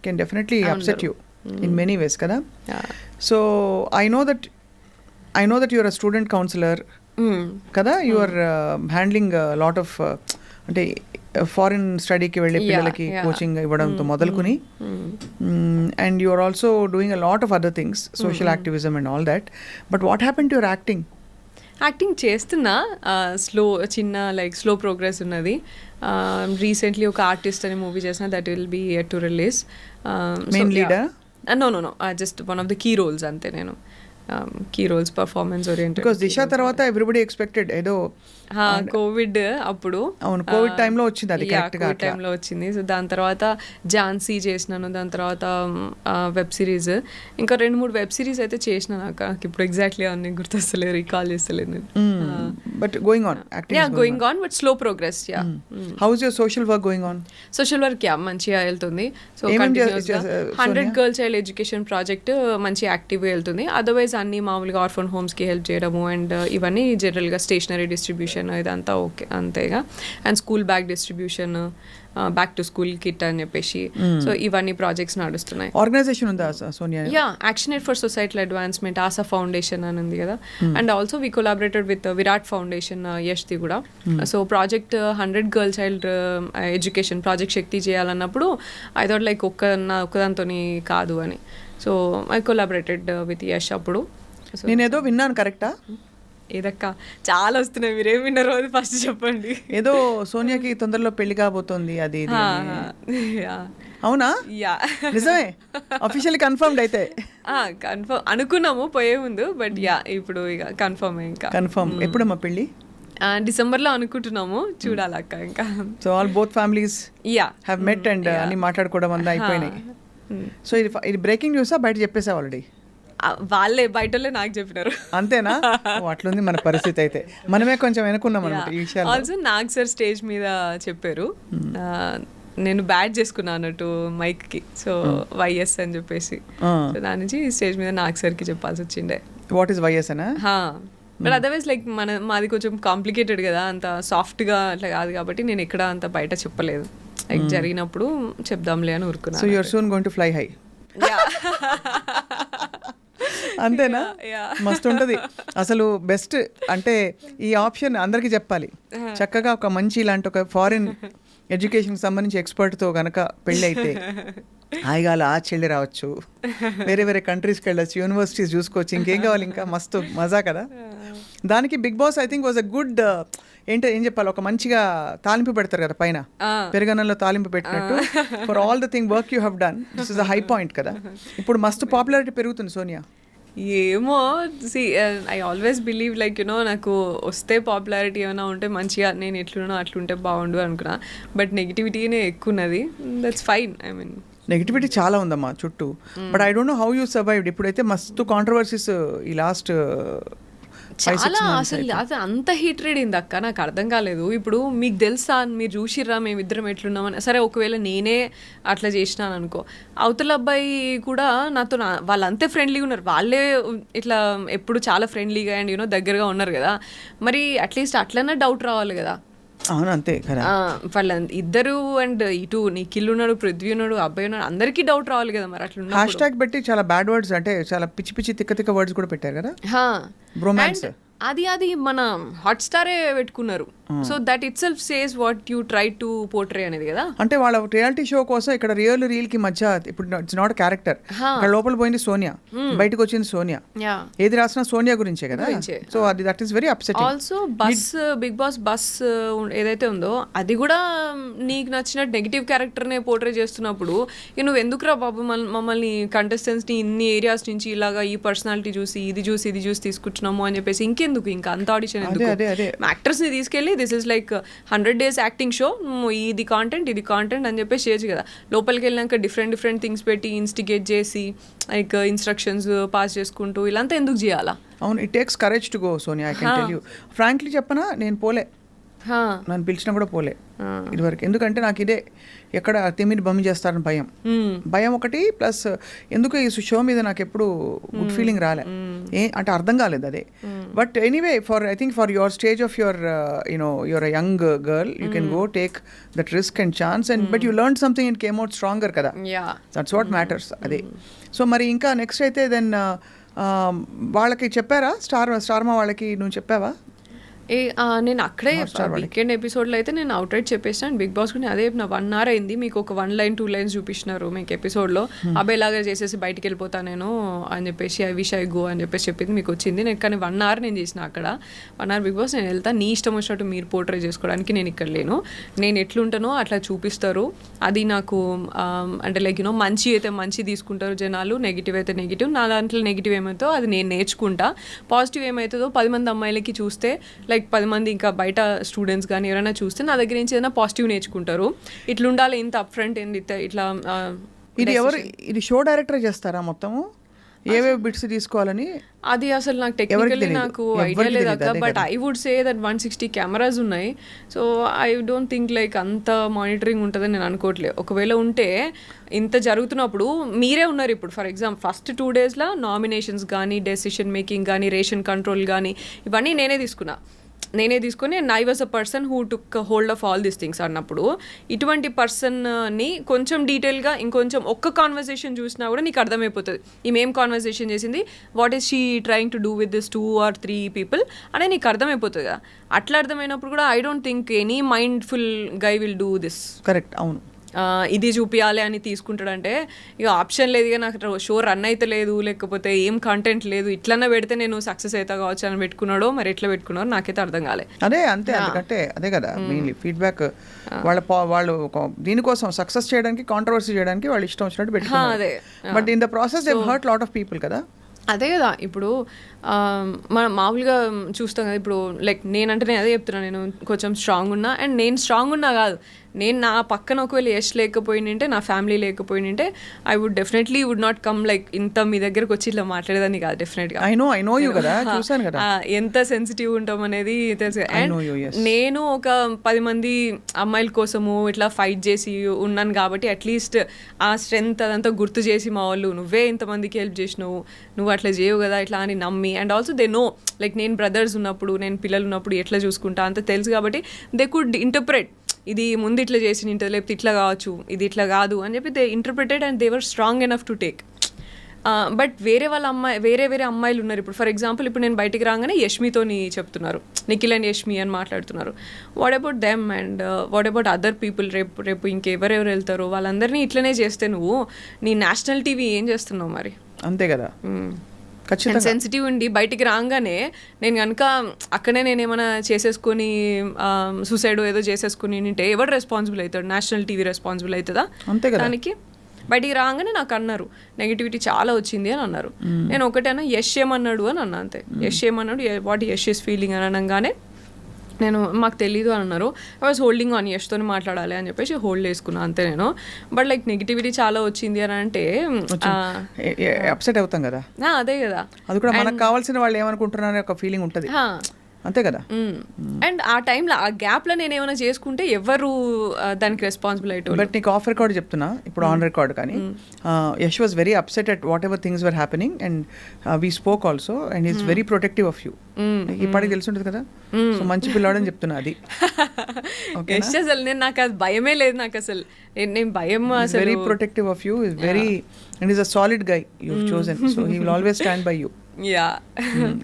A: can definitely upset you in many ways కదా. So I know that your a student counsellor కదా, you are handling lot of అంటే ఫారిన్ స్టడీకి వెళ్ళే పిల్లలకి కోచింగ్ ఇవ్వడంతో మొదలుకుని, and you are also doing a lot of other things, social activism and all that. But what happen to your acting?
B: Acting చేస్తున్నా, స్లో ప్రోగ్రెస్ ఉన్నది. రీసెంట్లీ ఒక ఆర్టిస్ట్ అనే మూవీ చేసిన, that will be at to release.
A: Main leader?
B: No just one of the key roles అంతే. నేను key roles performance oriented.
A: Because Disha తర్వాత ఎవ్రీబడి ఎక్స్పెక్టెడ్ ఏదో
B: కోవిడ్ అప్పుడు,
A: అవును కోవిడ్ టైంలో వచ్చింది అది కరెక్ట్ గా
B: కోవిడ్ టైంలో వచ్చింది. సో దాని తర్వాత ఝాన్సీ చేసినాను, దాని తర్వాత వెబ్ సిరీస్, ఇంకా 2-3 వెబ్ సిరీస్ అయితే చేసిన. నాకు ఇప్పుడు ఎగ్జాక్ట్లీ అన్ని గుర్తొస్తలేదు, రీకాల్ చేస్తలేదు నేను.
A: But going on acting
B: going on but slow progress.
A: How is your social work going on?
B: Social work మంచిగా వెళ్తుంది. సో
A: ఏమేం
B: 100 గర్ల్ చైల్డ్ ఎడ్యుకేషన్ ప్రాజెక్ట్ మంచి యాక్టివ్గా వెళ్తుంది. అదర్వైజ్ అన్ని మామూలుగా ఆర్ఫన్ హోమ్స్కి హెల్ప్ చేయడము అండ్ ఇవన్నీ జనరల్గా స్టేషనరీ డిస్ట్రిబ్యూషన్ ఇదంతా ఓకే అంతేగా. And school bag distribution, back to school kit అని చెప్పేసి, సో ఇవన్నీ ప్రాజెక్ట్స్ నడుస్తున్నాయి.
A: ఆర్గనైజేషన్ ఉందా Sonia?
B: Action for societal advancement, Aasa foundation అని ఉంది కదా. And also we collaborated with Virat foundation, యష్ది కూడా. So project 100 girl child education project Shakti చేయాలన్నప్పుడు ఐ థాట్ లైక్ ఒక్కదాంతో కాదు అని. So I collaborated with Yash అప్పుడు.
A: నేనేదో విన్నాను కరెక్టా?
B: ఏదక్క చాలా వస్తున్నాయి, మీరేం విన్నారో అది ఫస్ట్ చెప్పండి.
A: ఏదో సోనియాకి తొందరలో పెళ్లి కాబోతోంది అది అవునా? నిజమే? అఫీషియల్లీ కన్ఫర్మ్డ్ అయితే?
B: కన్ఫర్మ్ అనుకున్నాము పోయే ముందు, బట్ ఇప్పుడు ఇక కన్ఫర్మ్. ఇంకా
A: కన్ఫర్మ్. ఎప్పుడమ్మా పెళ్ళి?
B: డిసెంబర్లో అనుకుంటున్నాము, చూడాలక్క ఇంకా.
A: So all both families have met and అన్ని మాట్లాడుకోవడం అంతా అయిపోయినాయి. సో ఇది బ్రేకింగ్ న్యూసా బయట చెప్పేసా ఆల్రెడీ?
B: వాళ్ళే బయటలే నాకు చెప్పినారు.
A: అంతేనా? అట్లుంది మన పరిస్థితి అయితే. మనమే కొంచెం వెనుకున్నాం అనమాట ఈ విషయాలు.
B: ఆల్సో నాగ్ సార్ స్టేజ్ మీద చెప్పారు, నేను బ్యాడ్ చేసుకున్నా అన్నట్టు మైక్ కి, సో వైఎస్ అని చెప్పేసి. సో దాని నుంచి స్టేజ్ మీద నాగ్ సార్ కి చెప్పాల్సి వచ్చిండే.
A: వాట్ ఈస్ వైఎస్ అనా?
B: బట్ అదర్వైజ్ లైక్ మాది కొంచెం కాంప్లికేటెడ్ కదా, అంత సాఫ్ట్ గా అట్లా కాదు కాబట్టి నేను ఎక్కడ అంత బయట చెప్పలేదు. లైక్ జరిగినప్పుడు చెప్దాంలే అని ఊరుకున్నా.
A: So you are soon going to fly high. అంతేనా? మస్తు ఉంటుంది అసలు. బెస్ట్ అంటే ఈ ఆప్షన్ అందరికీ చెప్పాలి. చక్కగా ఒక మంచి ఇలాంటి ఒక ఫారిన్ ఎడ్యుకేషన్కి సంబంధించి ఎక్స్పర్ట్తో కనుక పెళ్ళి అయితే హాయిగా అలా చెల్లి రావచ్చు, వేరే వేరే కంట్రీస్కి వెళ్ళచ్చు, యూనివర్సిటీస్ చూసుకోవచ్చు, ఇంకేం కావాలి ఇంకా. మస్తు మజా కదా. దానికి Bigg Boss I think was a good ఏం చెప్పాలి, ఒక మంచిగా తాలింపు పెడతారు కదా పైన, పెరుగన్నంలో తాలింపు పెట్టినట్టు. For all the thing work you have done, this is a high point కదా. ఇప్పుడు మస్తు పాపులారిటీ పెరుగుతుంది సోనియా.
B: ఏమో I always believe like you know నాకు వస్తే పాపులారిటీ ఏమైనా ఉంటే మంచిగా నేను ఎట్లున్నా అట్లుంటే బాగుండు అనుకున్నా. బట్ నెగిటివిటీనే ఎక్కువ ఉన్నది. That's fine. I mean
A: negativity చాలా ఉందమ్మా చుట్టూ. But I don't know how you survived. ఇప్పుడైతే మస్తు కాంట్రవర్సీస్ ఈ లాస్ట్
B: చాలా అసలు అది అంత హీట్రెడ్ అయింది అక్క, నాకు అర్థం కాలేదు. ఇప్పుడు మీకు తెలుసా, మీరు చూసిర్రా మేమిద్దరం ఎట్లున్నామని. సరే ఒకవేళ నేనే అట్లా చేసినాను అనుకో, అవతల అబ్బాయి కూడా నాతో వాళ్ళు అంతే ఫ్రెండ్లీగా ఉన్నారు, వాళ్ళే ఇట్లా ఎప్పుడు చాలా ఫ్రెండ్లీగా అండ్ యూనో దగ్గరగా ఉన్నారు కదా. మరి అట్లీస్ట్ అట్లనే డౌట్ రావాలి కదా.
A: అవును అంతే కదా.
B: వాళ్ళ ఇద్దరు అండ్ ఇటు నిఖిల్ ఉన్నాడు, పృథ్వీ ఉన్నాడు, అబ్బాయి ఉన్నాడు, అందరికీ డౌట్ రావాలి కదా. మరి అట్లా
A: హ్యాష్ ట్యాగ్ పెట్టి చాలా బ్యాడ్ వర్డ్స్ అంటే చాలా పిచ్చి పిచ్చి తిక్క తిక్క వర్డ్స్ కూడా పెట్టారు కదా. బ్రోమాన్స్
B: అది మన హాట్ స్టారే పెట్టుకున్నారు. So that itself says what you try to portray అనేది కదా.
A: అంటే వాళ్ళ రియాలిటీ షో కోసం ఇక్కడ రియల్ కి మధ్య ఇప్పుడు ఇట్స్ నాట్ క్యారెక్టర్. లోపల పోయింది సోనియా, బయటకు వచ్చింది సోనియా. ఏది రాసినా సోనియా గురించే కదా. సో అది that is very upsetting.
B: Also buzz Bigg Boss buzz ఏదైతే ఉందో అది కూడా నీకు నచ్చిన నెగిటివ్ క్యారెక్టర్ నే పోర్ట్రే చేస్తున్నప్పుడు నువ్వు ఎందుకురా బాబు మమ్మల్ని కంటెస్టెంట్స్ ని ఇన్ని ఏరియాస్ నుంచి ఇలాగా ఈ పర్సనాలిటీ చూసి ఇది చూసి తీసుకుంటున్నాము అని చెప్పేసి ఇంకెందుకు ఇంకా అంత ఆడిషన్ ఎందుకు? యాక్టర్స్ ని తీసుకెళ్ళి this is like 100 days acting show, ఇది కాంటెంట్ అని చెప్పేసి చేయొచ్చు కదా. లోపలికి వెళ్ళాక డిఫరెంట్ థింగ్స్ పెట్టి ఇన్స్టిగేట్ చేసి లైక్ ఇన్స్ట్రక్షన్స్ పాస్ చేసుకుంటూ ఇలాంతా ఎందుకు చేయాలా?
A: అవును, it takes courage to go Sonia. I can tell you frankly చెప్పనా, నేను పోలే, నన్ను పిలిచినా కూడా పోలే ఇదివరకు. ఎందుకంటే నాకు ఇదే ఎక్కడ తిమ్మిని బమ్మి చేస్తారని భయం ఒకటి, ప్లస్ ఎందుకు ఈ షో మీద నాకు ఎప్పుడు గుడ్ ఫీలింగ్ రాలే, అంటే అర్థం కాలేదు అదే. But anyway I think for your stage of your your a young girl, you can go take that risk and chance and but you learn something and came out stronger కదా. That's what matters. అదే. సో మరి ఇంకా నెక్స్ట్ అయితే దెన్ వాళ్ళకి చెప్పారా స్టార్మా వాళ్ళకి? నువ్వు చెప్పావా?
B: నేను అక్కడే వీకెండ్ ఎపిసోడ్లో అయితే నేను అవుట్ రైట్ చెప్పేసాను బిగ్ బాస్ కూడా అదే చెప్పిన 1 hour అయింది, మీకు ఒక 1 line 2 lines చూపిస్తున్నారు మీకు ఎపిసోడ్లో, అబ్బాయిలాగా చేసేసి బయటికి వెళ్ళిపోతా నేను అని చెప్పేసి ఐ విష్ ఐ గో అని చెప్పేసి చెప్పింది మీకు వచ్చింది. నేను కానీ 1 hour నేను చేసిన అక్కడ 1 hour బిగ్ బాస్ నేను వెళ్తా, నీ ఇష్టం వచ్చినట్టు మీరు పోర్ట్రే చేసుకోవడానికి నేను ఇక్కడ లేను, నేను ఎట్లుంటానో అట్లా చూపిస్తారు, అది నాకు అంటే లైక్ యూనో మంచి అయితే మంచి తీసుకుంటారు జనాలు, నెగిటివ్ అయితే నెగిటివ్, నా దాంట్లో నెగిటివ్ ఏమవుతుందో అది నేను నేర్చుకుంటా, పాజిటివ్ ఏమవుతుందో 10 మంది అమ్మాయిలకి చూస్తే లైక్ 10 మంది ఇంకా బయట స్టూడెంట్స్ కానీ ఎవరైనా చూస్తే నా దగ్గర నుంచి ఏదైనా పాజిటివ్ నేర్చుకుంటారు, ఇట్లా ఉండాలి ఇంత అప్ ఫ్రంట్ ఇట్లా.
A: ఇది ఎవరు, ఇది షో డైరెక్టర్ చేస్తారా మొత్తము ఏవే బిట్స్ తీసుకోవాలని?
B: అది అసలు నాకు టెక్నికల్లీ నాకు ఐడియా లేదు అక్క, but I would say that 160 cameras ఉన్నాయి, so I don't think like అంత మానిటరింగ్ ఉంటుందని నేను అనుకోవట్లేదు. ఒకవేళ ఉంటే ఇంత జరుగుతున్నప్పుడు మీరే ఉన్నారు ఇప్పుడు, ఫర్ ఎగ్జాంపుల్ ఫస్ట్ 2 daysలో నామినేషన్స్ కానీ డెసిషన్ మేకింగ్ కానీ రేషన్ కంట్రోల్ కానీ ఇవన్నీ నేనే తీసుకుని I was a person who took hold of all these things అన్నప్పుడు, ఇటువంటి పర్సన్ని కొంచెం డీటెయిల్గా ఇంకొంచెం ఒక్క కాన్వర్సేషన్ చూసినా కూడా నీకు అర్థమైపోతుంది ఈమెం కాన్వర్సేషన్ చేసింది, what is she trying to do with this 2 or 3 people అనే నీకు అర్థమైపోతుంది కదా. అట్లా అర్థమైనప్పుడు కూడా I don't think any mindful guy will do this.
A: Correct, అవును.
B: ఇది చూపించాలి అని తీసుకుంటాడంటే ఇక ఆప్షన్ లేదు, ఇక నాకు షో రన్ అయితే లేదు, లేకపోతే ఏం కంటెంట్ లేదు, ఇట్లన్నా పెడితే నేను సక్సెస్ అవుతా కావచ్చు అని పెట్టుకున్నాడో మరి ఎట్లా పెట్టుకున్నారో నాకైతే అర్థం కాలే.
A: అదే అంతే, ఎందుకంటే అదే కదా మెయిన్లీ ఫీడ్బ్యాక్ వాళ్ళు దీనికోసం సక్సెస్ చేయడానికి కాంట్రవర్సీ చేయడానికి వాళ్ళు ఇష్టం వచ్చినట్టు పెట్టుకున్నారు.
B: అదే
A: but in the process they hurt lot of people కదా.
B: అదే కదా ఇప్పుడు మనం మామూలుగా చూస్తాం కదా, ఇప్పుడు లైక్ నేనంటే నేను అదే చెప్తున్నాను, నేను కొంచెం స్ట్రాంగ్ ఉన్నా, అండ్ నేను స్ట్రాంగ్ ఉన్నా కాదు, నేను నా పక్కన ఒకవేళ యష్ లేకపోయింటే, నా ఫ్యామిలీ లేకపోయింటే I would definitely would not come like ఇంత మీ దగ్గరకు వచ్చి ఇట్లా మాట్లాడేదాన్ని కాదు డెఫినెట్గా.
A: ఐ నో యూ కదా, చూసాను కదా
B: ఎంత సెన్సిటివ్ ఉంటాం అనేది తెలుసు. అండ్ నేను ఒక 10 మంది అమ్మాయిల కోసము ఇట్లా ఫైట్ చేసి ఉన్నాను కాబట్టి అట్లీస్ట్ ఆ స్ట్రెంగ్త్ అదంతా గుర్తు చేసి మా వాళ్ళు నువ్వే ఇంతమందికి హెల్ప్ చేసినావు, నువ్వు అట్లా చేయవు కదా ఇట్లా అని నమ్మి, and also they know like నేను బ్రదర్స్ ఉన్నప్పుడు నేను పిల్లలు ఉన్నప్పుడు ఎట్లా చూసుకుంటా అంత తెలుసు కాబట్టి దే కుడ్ ఇంటర్ప్రెట్, ఇది ముందు ఇట్లా చేసి ఉంటుంది లేకపోతే ఇట్లా కావచ్చు, ఇది ఇట్లా కాదు అని చెప్పి they interpreted and they were strong enough to take. But వేరే వేరే అమ్మాయిలు ఉన్నారు ఇప్పుడు, ఫర్ ఎగ్జాంపుల్ ఇప్పుడు నేను బయటికి రాగానే యష్మితోని చెప్తున్నారు, నిఖిల్ అండ్ యష్మి అని మాట్లాడుతున్నారు, what about them and what about other people, రేపు ఇంకెవరెవరు వెళ్తారో వాళ్ళందరినీ ఇట్లనే చేస్తే నువ్వు నీ నేషనల్ టీవీ ఏం చేస్తున్నావు మరి?
A: అంతే కదా.
B: సెన్సిటివ్ ఉండి బయటికి రాగానే నేను కనుక అక్కడే నేను ఏమైనా చేసేసుకొని సూసైడ్ ఏదో చేసేసుకుని ఉంటే ఎవరు రెస్పాన్సిబుల్ అవుతాడు? నేషనల్ టీవీ రెస్పాన్సిబుల్ అవుతుందా దానికి? బయటికి రాగానే నాకు అన్నారు నెగిటివిటీ చాలా వచ్చింది అని అన్నారు. నేను ఒకటేనా యష్ ఏమన్నాడు అని అన్నా, అంతే. యష్ ఏమన్నాడు, వాట్ యష్ ఈస్ ఫీలింగ్ అని అనగానే నేను మాకు తెలీదు అని అన్నారు. ఐ వాజ్ హోల్డింగ్ ఆన్ యష్తో మాట్లాడాలి అని చెప్పేసి హోల్డ్ చేసుకున్నాను అంతే నేను. బట్ లైక్ నెగిటివిటీ చాలా వచ్చింది అని అంటే
A: అప్సెట్ అవుతాం కదా.
B: అదే కదా,
A: అది కూడా మనకు కావాల్సిన వాళ్ళు ఏమనుకుంటున్నారనే ఒక ఫీలింగ్ ఉంటుంది అంతే కదా.
B: అండ్ ఆ టైంలో ఆ గ్యాప్లో నేను ఏమైనా చేసుకుంటే ఎవరు దానికి రెస్పాన్సిబుల్ అయ్యేటోళ్ళు.
A: బట్ నీకు ఆఫ్ రికార్డ్ చెప్తున్నా ఇప్పుడు, ఆన్ రికార్డ్ కానీ Yash was very upset at what ever things were happening and we spoke also and is very protective of you. ఇప్పటికి తెలిసి ఉంటుంది కదా, సో మంచి పిల్లాడని చెప్తున్నా అది.
B: అసలు నేను నాకు అది భయమే లేదు, నాకు అసలు నేను భయం అసలు.
A: Very protective of you, is very and is a solid guy you chosen, so he will always stand by you.
B: Yeah.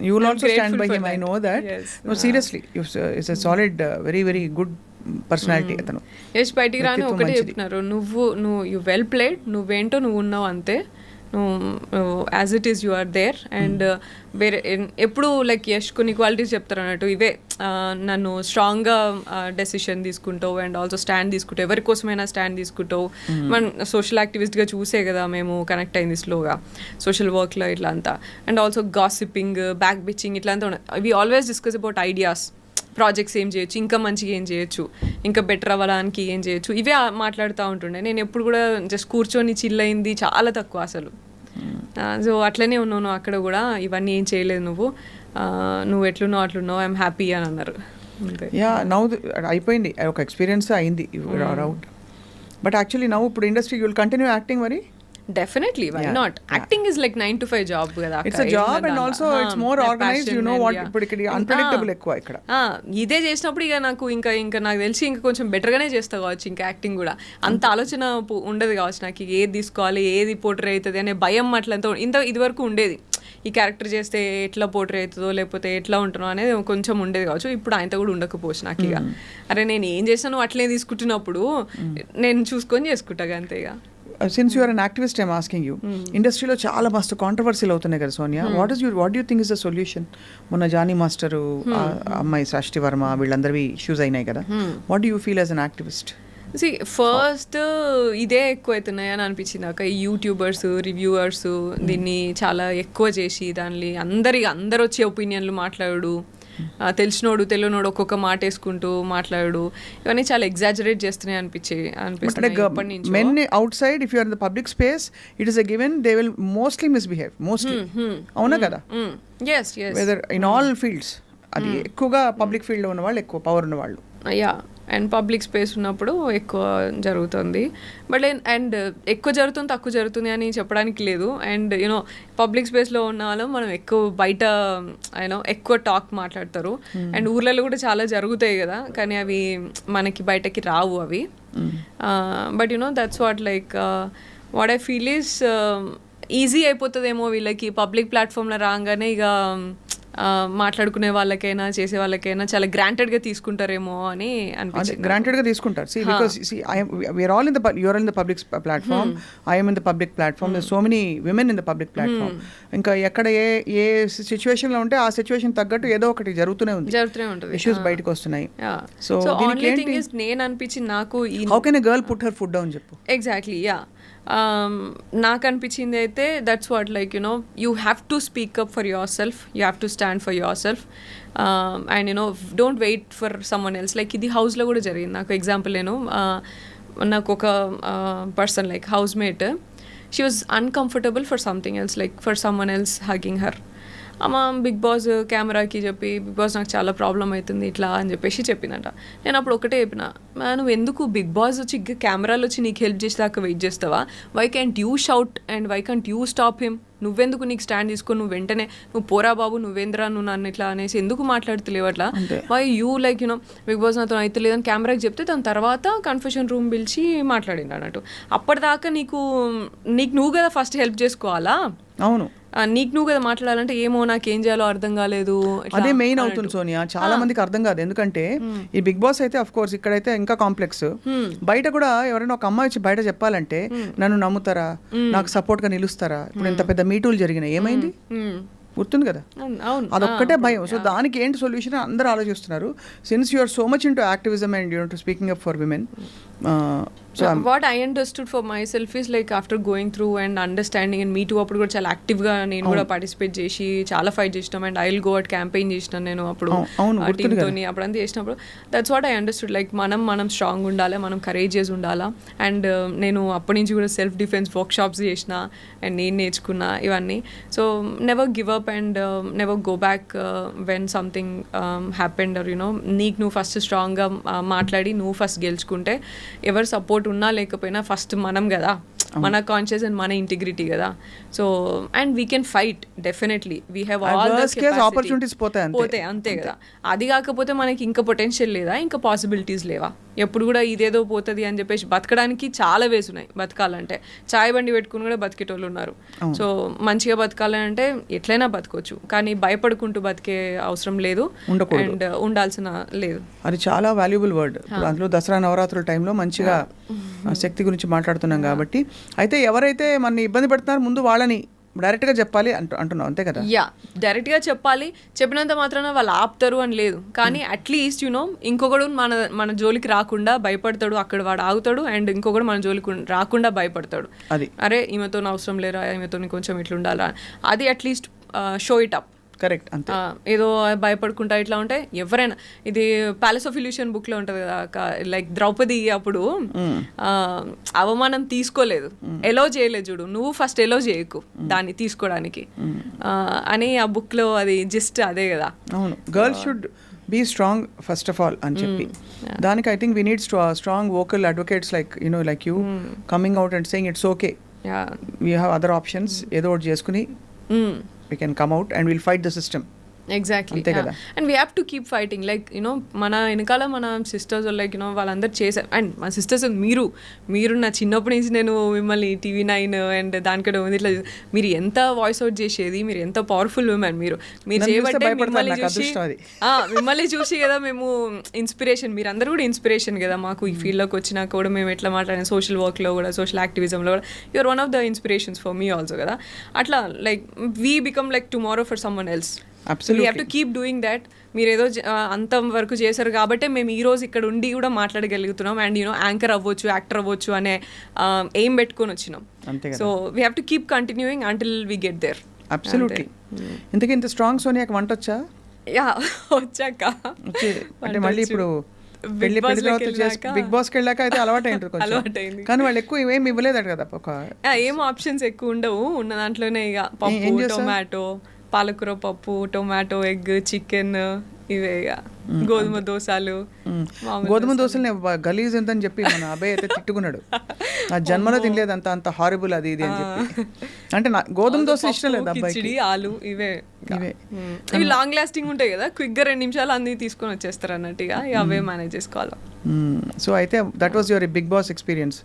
A: You will also stand by him,
B: that.
A: I know that.
B: Yes.
A: No, seriously, it's a solid, very, very good personality atanu.
B: Yes, బయటికి రాని ఒకటే చెప్తున్నారు, నువ్వు యు వెల్ ప్లేడ్, నువ్వేంటో నువ్వు ఉన్నావు అంతే, నువ్వు as it is you are there. And వేరే ఎప్పుడు లైక్ యష్ కొన్ని క్వాలిటీస్ చెప్తారు అన్నట్టు, ఇవే నన్ను స్ట్రాంగ్గా డెసిషన్ తీసుకుంటావు అండ్ ఆల్సో స్టాండ్ తీసుకుంటావు, ఎవరి కోసమైనా స్టాండ్ తీసుకుంటావు. మనం సోషల్ యాక్టివిస్ట్గా చూసే కదా మేము కనెక్ట్ అయింది స్లోగా సోషల్ వర్క్లో ఇట్లా అంతా. And also gossiping, back bitching ఇట్లా అంతా we always discuss about ideas, projects ఏం చేయొచ్చు, ఇంకా మంచిగా ఏం చేయొచ్చు, ఇంకా బెటర్ అవ్వడానికి ఏం చేయొచ్చు, ఇవే మాట్లాడుతూ ఉంటుండే. నేను ఎప్పుడు కూడా జస్ట్ కూర్చొని చిల్ అయింది చాలా తక్కువ అసలు. సో అట్లనే ఉన్నాను అక్కడ కూడా, ఇవన్నీ ఏం చేయలేదు నువ్వు ఎట్లున్నావు అట్లున్నావు, ఐఎమ్ హ్యాపీ అని అన్నారు.
A: యా, నౌ అయిపోయింది ఒక ఎక్స్పీరియన్స్ అయింది అవుట్. బట్ యాక్చువల్లీ నౌ ఇప్పుడు industry you will continue acting మరి?
B: Definitely, why not? Acting is like 9 to 5 job kada.
A: It's a job and also it's more organized, you know what, ఇప్పుడు ఇక్కడ unpredictable ఎక్కువ ఇక్కడ.
B: ఇదే చేసినప్పుడు ఇక నాకు ఇంకా నాకు తెలిసి ఇంకా కొంచెం బెటర్గానే చేస్తా కావచ్చు ఇంకా యాక్టింగ్ కూడా. అంత ఆలోచన ఉండదు కావచ్చు నాకు, ఏది తీసుకోవాలి ఏది పోర్ట్రే అవుతుంది అనే భయం అట్లంతా ఇది వరకు ఉండేది. ఈ క్యారెక్టర్ చేస్తే ఎట్లా పోర్ట్రే అవుతుందో లేకపోతే ఎట్లా ఉంటుందో అనేది కొంచెం ఉండేది కావచ్చు. ఇప్పుడు ఆయనతో కూడా ఉండకపోవచ్చు నాకు ఇక. అరే నేను ఏం చేస్తాను అట్లే తీసుకుంటున్నప్పుడు నేను చూసుకొని చేసుకుంటా అంతే ఇక.
A: Since you are an activist I'm asking you, ఇండస్ట్రీలో చాలా మస్తు కాంట్రవర్సీలు అవుతున్నాయి కదా Sonia, what do you think is the solution? మొన్న జానీ మాస్టరు అమ్మాయి సృష్టి వర్మ వీళ్ళందరివి ఇష్యూస్ అయినాయి కదా, what do you feel as an activist?
B: First ఇదే ఎక్కువ అవుతున్నాయి అని అనిపించింది నాకు. ఈ యూట్యూబర్స్ రివ్యూవర్స్ దీన్ని చాలా ఎక్కువ చేసి దాన్ని అందరు వచ్చే ఒపీనియన్లు మాట్లాడు, తెలిసినోడు తెలియనోడు ఒక్కొక్క మాట వేసుకుంటూ మాట్లాడు, ఇవన్నీ చాలా ఎగ్జాజరేట్ చేస్తున్నాయి అనిపించింది.
A: Men outside if you are in the public space it is a given they will mostly misbehave mostly, అవునా కదా? వెదర్ ఇన్ ఆల్ ఫీల్డ్స్, అది ఎక్కువగా పబ్లిక్ ఫీల్డ్లో ఉన్న వాళ్ళు, ఎక్కువ పవర్ ఉన్న వాళ్ళు.
B: యా, అండ్ పబ్లిక్ స్పేస్ ఉన్నప్పుడు ఎక్కువ జరుగుతుంది. బట్ అండ్ ఎక్కువ జరుగుతుంది తక్కువ జరుగుతుంది అని చెప్పడానికి లేదు. అండ్ యూనో పబ్లిక్ స్పేస్లో ఉన్న వాళ్ళు మనం ఎక్కువ బయట ఎక్కువ టాక్ మాట్లాడతారు. అండ్ ఊర్లలో కూడా చాలా జరుగుతాయి కదా, కానీ అవి మనకి బయటకి రావు అవి. But that's what like what I feel is easy అయిపోతుందేమో వీళ్ళకి పబ్లిక్ ప్లాట్ఫామ్లో రాగానే ఇక మాట్లాడుకునే వాళ్ళకైనా చేసే వాళ్ళకైనా చాలా గ్రాంటెడ్గా తీసుకుంటారేమో అని అనిపించింది.
A: గ్రాంటెడ్గా తీసుకుంటారు. See, because we're all in the you're in the public platform, I am in the public platform, there's so many women in the public platform. ఇంకా ఎక్కడ ఏ సిచ్యువేషన్లో ఉంటే ఆ సిచ్యువేషన్ తగ్గట్టు ఏదో ఒకటి జరుగుతూనే ఉంటుంది, ఇష్యూస్ బయటకు వస్తున్నాయి.
B: సో ఓన్లీ థింగ్ ఇస్ నేను అనిపించింది నాకు,
A: how can a girl put her foot down చెప్పు.
B: Exactly, yeah. నాకు అనిపించింది అయితే that's what like you have to speak up for yourself, you have to stand for yourself, and don't wait for someone else. Like ఇది హౌస్లో కూడా జరిగింది నాకు. ఎగ్జాంపుల్ నాకు ఒక person like housemate, she was uncomfortable for something else, like for someone else hugging her. అమ్మ బిగ్ బాస్ కెమెరాకి చెప్పి, బిగ్ బాస్ నాకు చాలా ప్రాబ్లం అవుతుంది ఇట్లా అని చెప్పేసి చెప్పిందంట. నేను అప్పుడు ఒకటే చెప్పిన, నువ్వు ఎందుకు బిగ్ బాస్ వచ్చి కెమెరాలు వచ్చి నీకు హెల్ప్ చేసేదాకా వెయిట్ చేస్తావా? Why can't you shout and why can't you stop him? నువ్వెందుకు నీకు స్టాండ్ తీసుకొని నువ్వు వెంటనే నువ్వు పోరా బాబు నువ్వేంద్రా నువ్వు నన్ను ఇట్లా అనేసి ఎందుకు మాట్లాడుతలేవు అట్లా? Why you like Bigg Boss నాతో అయితే లేదని కెమెరాకి చెప్తే దాని తర్వాత కన్ఫెషన్ రూమ్ పిలిచి మాట్లాడింది అన్నట్టు. అప్పటిదాకా నీకు నువ్వు కదా ఫస్ట్ హెల్ప్ చేసుకోవాలా?
A: అవును,
B: నీకు నువ్వు కదా మాట్లాడాలంటే ఏమో నాకేం చేయాలో అర్థం కాలేదు,
A: అదే మెయిన్ అవుతుంది సోనియా. చాలా మందికి అర్థం కాదు, ఎందుకంటే ఈ బిగ్ బాస్ అయితే అఫ్ కోర్స్ ఇక్కడైతే ఇంకా కాంప్లెక్స్. బయట కూడా ఎవరైనా ఒక అమ్మాయి వచ్చి బయట చెప్పాలంటే నన్ను నమ్ముతారా, నాకు సపోర్ట్ గా నిలుస్తారా? ఇప్పుడు ఇంత పెద్ద మీటూలు జరిగినాయి, ఏమైంది గుర్తుంది కదా? అదొక్కటే భయం. సో దానికి ఏంటి సొల్యూషన్ అందరూ ఆలోచిస్తున్నారు. Since you are so much into activism and you to speaking up for women,
B: what I understood for myself is like after going through and understanding and me too అప్పుడు కూడా చాలా యాక్టివ్గా నేను కూడా పార్టిసిపేట్ చేసి చాలా ఫైట్ చేసినాం. And I will go at campaign చేసినాను నేను అప్పుడు టీమ్తో, అప్పుడంతా చేసినప్పుడు that's what I understood. Like మనం స్ట్రాంగ్ ఉండాలి, మనం కరేజియస్ ఉండాలా. అండ్ నేను అప్పటి నుంచి కూడా సెల్ఫ్ డిఫెన్స్ వర్క్ షాప్స్ చేసిన అండ్ నేను నేర్చుకున్నా ఇవన్నీ. So never give up and never go back when something happened or నీకు నువ్వు ఫస్ట్ స్ట్రాంగ్గా మాట్లాడి నువ్వు ఫస్ట్ గెలుచుకుంటే ఎవరు సపోర్ట్ ఉన్నా లేకపోయినా ఫస్ట్ మనం కదా, మన కాన్షియస్ అండ్ మన ఇంటిగ్రిటీ కదా. So and we can fight definitely, we have all the
A: opportunities పోతాయి
B: అంతే కదా. అది కాకపోతే మనకి ఇంకా పొటెన్షియల్ లేదా, ఇంకా పాసిబిలిటీస్ లేవా? ఎప్పుడు కూడా ఇదేదో పోతుంది అని చెప్పేసి బతకడానికి చాలా వేస్ ఉన్నాయి. బతకాలంటే చాయ్ బండి పెట్టుకుని కూడా బతికేటోళ్ళు ఉన్నారు. సో మంచిగా బతకాలంటే ఎట్లయినా బతకొచ్చు, కానీ భయపడుకుంటూ బతికే అవసరం లేదు అండ్ ఉండాల్సిన లేదు.
A: అది చాలా వాల్యుబుల్ వర్డ్. అందులో దసరా నవరాత్రుల టైంలో మంచిగా శక్తి గురించి మాట్లాడుతున్నాం కాబట్టి. అయితే ఎవరైతే మన ఇబ్బంది పెడుతున్నారో ముందు వాళ్ళని డైరెక్ట్గా చెప్పాలి అంటున్నావు, అంతే కదా?
B: యా, డైరెక్ట్గా చెప్పాలి. చెప్పినంత మాత్రాన వాళ్ళు ఆపుతారు అని లేదు, కానీ అట్లీస్ట్ ఇంకొకడు మన జోలికి రాకుండా భయపడతాడు, అక్కడ వాడు ఆగుతాడు. అండ్ ఇంకొకడు మన జోలికి రాకుండా భయపడతాడు.
A: అది
B: అరే ఈమెతో అవసరం లేరా, ఈమెతో కొంచెం ఇట్లుండాలా, అది at least show it up.
A: Correct, అంతే.
B: ఏదో భయపడుకుంటా ఇట్లా ఉంటే ఎవరైనా, ఇది ప్యాలెస్ ఆఫ్ ఇల్యూషన్ బుక్ లో ఉంటది కదా, లైక్ ద్రౌపది అప్పుడు అవమానం తీసుకోలేదు, ఎలో చేయలేదు చూడు, నువ్వు ఫస్ట్ ఎలో చేయకు దాన్ని తీసుకోవడానికి అని ఆ బుక్ లో అది జస్ట్ అదే కదా.
A: అవును, girls should be strong first of all అని చెప్పి. దానికి I think we need strong vocal advocates like like you coming out and saying it's okay, we have other options, ఏదో ఒకటి చేసుకుని we can come out and we'll fight the system.
B: Exactly
A: అంతే కదా.
B: And we have to keep fighting like you know మన వెనకాల మన సిస్టర్స్ లైక్ యూనో వాళ్ళందరూ చేశారు. అండ్ మా సిస్టర్స్ మీరు నా చిన్నప్పటి నుంచి నేను మిమ్మల్ని TV9 అండ్ దానికంటే ఉంది ఇట్లా మీరు ఎంత వాయిస్ అవుట్ చేసేది, మీరు ఎంత పవర్ఫుల్ ఉమెన్ మీరు చేయబట్టే మిమ్మల్ని చూసి కదా మేము ఇన్స్పిరేషన్, మీరు అందరూ కూడా ఇన్స్పిరేషన్ కదా మాకు ఈ ఫీల్డ్లోకి వచ్చినాక కూడా మేము ఎట్లా మాట్లాడిన సోషల్ వర్క్లో కూడా సోషల్ యాక్టివిజంలో కూడా you're one of the inspirations for me also కదా. అట్లా like we become like tomorrow for someone else. We have to keep doing that. మీరు ఏదో అంత వరకు చేశారు కాబట్టి మేము ఈ రోజు ఇక్కడ ఉండి కూడా మాట్లాడగలుగుతున్నాం అండ్ యూనో యాంకర్ అవ్వచ్చు, యాక్టర్ అవ్వచ్చు అనే ఎయిమ్ పెట్టుకొని వచ్చినాం. So we have to keep continuing until we get there.
A: Absolutely. ఇంతకీ ఇంత స్ట్రాంగ్ సోనియాకి వంట వచ్చా?
B: యా వచ్చాక
A: అంటే మళ్ళీ ఇప్పుడు బిగ్ బాస్కి వెళ్ళాక అయితే అలవాటు అయింది కానీ వాళ్ళు ఎక్కువ ఏమి ఇవ్వలేదట కదా.
B: ఏం ఆప్షన్స్ ఎక్కువ ఉండవు, ఉన్న దాంట్లోనే ఇక పప్పు, టొమాటో, పాలకూర పప్పు, టొమాటో, ఎగ్, చికెన్, ఇవే ఇక గోధుమ దోశలు.
A: గోధుమ దోశలు గలీజ్ ఎంతని చెప్పి మన అబ్బాయి అయితే తిట్టుకున్నాడు. ఆ జన్మలో తినలేదు అంత హారిబుల్ అది ఇది అని చెప్పి. అంటే గోధుమ దోశ ఇష్టం లేదు అబ్బాయికి.
B: ఆలు ఇవే ఇవి లాంగ్ లాస్టింగ్ ఉంటాయి కదా, క్విక్గా 2 నిమిషాలు అన్ని తీసుకొని వచ్చేస్తారు అన్నట్టుగా అవే మేనేజ్ చేసుకోవాలి.
A: సో అయితే that was your Bigg Boss experience.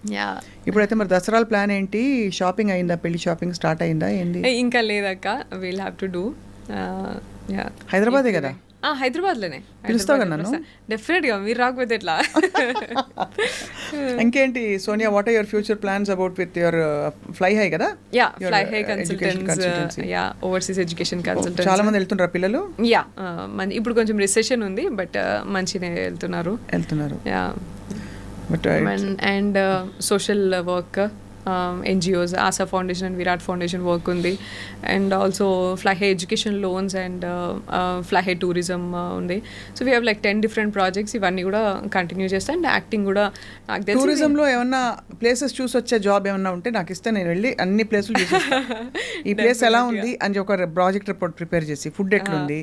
A: ఇప్పుడైతే మరి దసరాల ప్లాన్ ఏంటి? షాపింగ్ అయిందా? పెళ్లి షాపింగ్ స్టార్ట్ అయిందా? ఏంది?
B: ఇంకా లేదక్క, విల్ హ్యావ్ టు డూ.
A: హైదరాబాదే కదా?
B: హైదరాబాద్లోనే.
A: పిలుస్తావు కదా నన్ను?
B: డెఫినెట్గా, మీరు రాకపోతే ఎట్లా.
A: ఇంకేంటి Sonia, what are your future plans about with your Fly High కదా?
B: Yeah, Fly High consultants, yeah overseas education consultants.
A: చాలా మంది వెళ్తుంటారు పిల్లలు?
B: యా, ఇప్పుడు కొంచెం రిసెషన్ ఉంది బట్ మంచిగా వెళ్తున్నారు. Yeah, and social work, NGOs, Asha foundation and Virat foundation work ఉంది. And also Fly High education loans and Fly High tourism ఉంది. So we have like 10 different projects. ఇవన్నీ కూడా కంటిన్యూ చేస్తాను. అండ్ యాక్టింగ్ కూడా నాకు తెలిసి.
A: టూరిజంలో ఏమన్నా ప్లేసెస్ చూసి వచ్చే జాబ్ ఏమన్నా ఉంటే నాకు ఇస్తే నేను వెళ్ళి అన్ని ప్లేసులు చూసి ఈ ప్లేస్ ఎలా ఉంది అని ఒక ప్రాజెక్ట్ రిపోర్ట్ ప్రిపేర్ చేసి, ఫుడ్ ఎట్లుంది,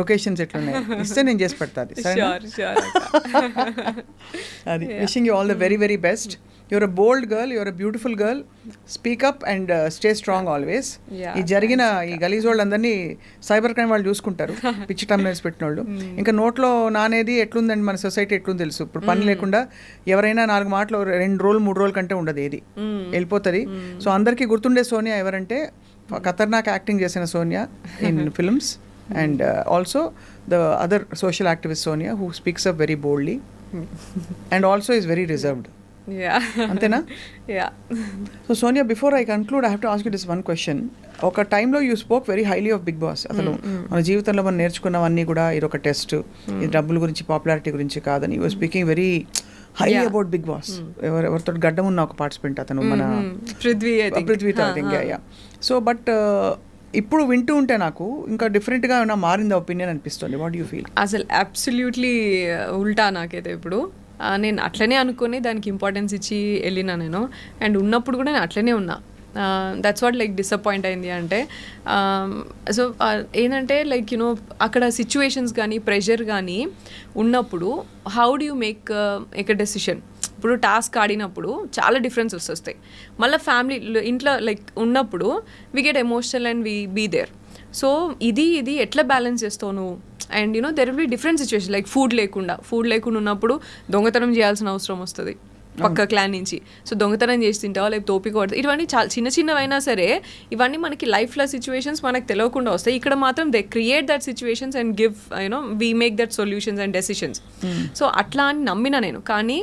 A: లొకేషన్స్ ఎట్లున్నాయి ఇస్తే నేను చేసి పెడతాను. అది wishing you all the very very best. You're a bold girl, you're a beautiful girl. Speak up and stay strong always. ఈ జరిగిన ఈ గలీజ్ వాళ్ళందరినీ సైబర్ క్రైమ్ వాళ్ళు చూసుకుంటారు, పిచ్చి టమ్నెల్స్ పెట్టిన వాళ్ళు. ఇంకా నోట్లో నానేది ఎట్లుందండి మన సొసైటీ ఎట్లుంది తెలుసు. ఇప్పుడు పని లేకుండా ఎవరైనా 4 మాటలు 2 రోజులు 3 రోజుల కంటే ఉండదు, ఏది వెళ్ళిపోతుంది. సో అందరికీ గుర్తుండే సోనియా ఎవరంటే ఖతర్నాక్ యాక్టింగ్ చేసిన Sonia in films and also the other social activist Sonia who speaks up very boldly and also is very reserved. అంతేనా? So Sonia, before I conclude I have to ask you this one question. ఒక టైంలో you spoke very highly of Bigg Boss. అసలు మన జీవితంలో మనం నేర్చుకున్నవన్నీ కూడా ఇది ఒక టెస్ట్, ఇది డబ్బుల గురించి పాపులారిటీ గురించి కాదని. You speaking very highly about Bigg Boss. ఎవరితో గడ్డం ఉన్న ఒక పార్టిసిపెంట్ అతను, మన పృథ్వీ. సో బట్ ఇప్పుడు వింటూ ఉంటే నాకు ఇంకా డిఫరెంట్గా ఏమైనా మారిందా ఒపీనియన్ అనిపిస్తుంది. What you feel?
B: అసలు అబ్సల్యూట్లీ ఉల్టా నాకైతే. ఇప్పుడు నేను అట్లనే అనుకుని దానికి ఇంపార్టెన్స్ ఇచ్చి వెళ్ళినా నేను. అండ్ ఉన్నప్పుడు కూడా నేను అట్లనే ఉన్నా. దట్స్ వాట్ లైక్ డిసప్పాయింట్ అయింది అంటే. సో ఏంటంటే లైక్ యూనో అక్కడ సిచ్యువేషన్స్ కానీ ప్రెషర్ కానీ ఉన్నప్పుడు how do you make a decision. ఇప్పుడు టాస్క్ ఆడినప్పుడు చాలా డిఫరెన్సెస్ వస్తాయి. మళ్ళీ ఫ్యామిలీ ఇంట్లో లైక్ ఉన్నప్పుడు we get emotional and we be there. So ఇది ఎట్లా బ్యాలెన్స్ చేస్తావు నువ్వు? And you know there will be different situation like food లేకుండా ఉన్నప్పుడు దొంగతనం చేయాల్సిన అవసరం వస్తుంది పక్క క్లాన్ నుంచి. సో దొంగతనం చేసి తింటావా, లేకపోతే తోపిక పడుతుంది. ఇవన్నీ చాలా చిన్నవైనా సరే ఇవన్నీ మనకి లైఫ్లో సిచ్యువేషన్స్ మనకు తెలియకుండా వస్తాయి. ఇక్కడ మాత్రం they create that situations and give you know we make that solutions and decisions. So అట్లా అని నమ్మిన నేను. కానీ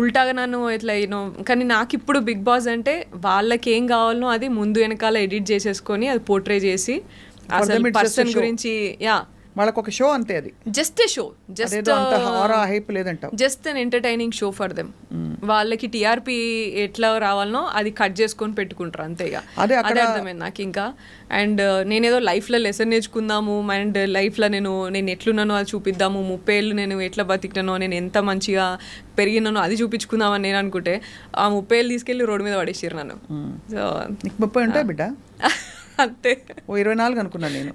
B: ఉల్టాగా నన్ను ఇట్లా యూనో. కానీ నాకు ఇప్పుడు బిగ్ బాస్ అంటే వాళ్ళకి ఏం కావాలనో అది ముందు వెనకాల ఎడిట్ చేసేసుకొని అది పోర్ట్రే చేసి అసలు పర్సన్ గురించి
A: వాళ్ళకి ఒక షో అంతే, అది
B: just a show, just an entertaining show for them. వాళ్ళకి టీఆర్పీ ఎట్లా రావాలనో అది కట్ చేసుకొని పెట్టుకుంటారు అంతేగా. అదే అర్థమైంది నాకు ఇంకా. అండ్ నేనేదో లైఫ్లో లెసన్ నేర్చుకుందాము అండ్ లైఫ్లో నేను ఎట్లున్నానో అది చూపిద్దాము, 30 ఏళ్ళు నేను ఎట్లా బతికినానో, నేను ఎంత మంచిగా పెరిగినానో అది చూపించుకుందామని నేను అనుకుంటే ఆ 30 ఏళ్ళు తీసుకెళ్ళి రోడ్డు మీద పడేసారు నన్ను. సో
A: 30 ఉంటాయి బిడ్డ
B: అంతే.
A: 24 అనుకున్నాను నేను.